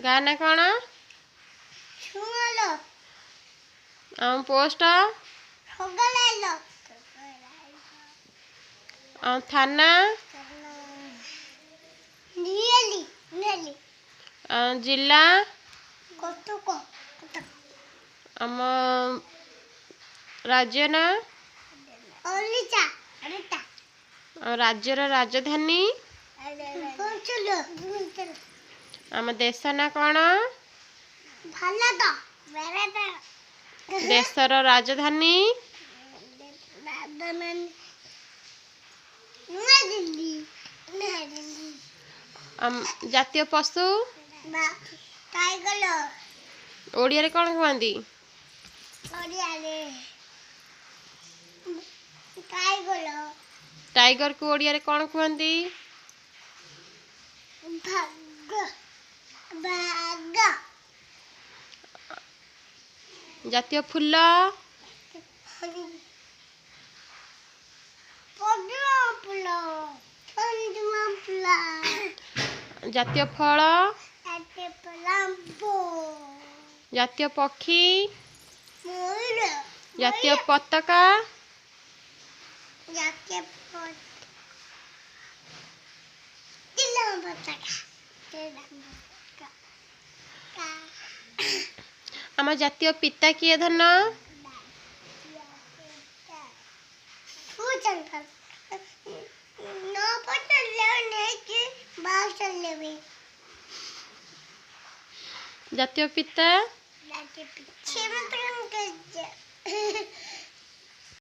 ଗାଁ ନା କ'ଣ? ପୋଷ୍ଟ ଥାନା ଜିଲ୍ଲା ଆମ ରାଜ୍ୟ ନା ରାଜ୍ୟର ରାଜଧାନୀ ଆମ ଦେଶ ନା କ'ଣ? ଦେଶର ରାଜଧାନୀ ଜାତୀୟ ପଶୁ ଓଡ଼ିଆରେ କ'ଣ କୁହନ୍ତି? टाइगर को ओडिया रे कौन कुहंती? जातीय फूल जातीय फल जातीय पक्षी जातीय पताका आम जातीय पिता किए धन? जातीय पिता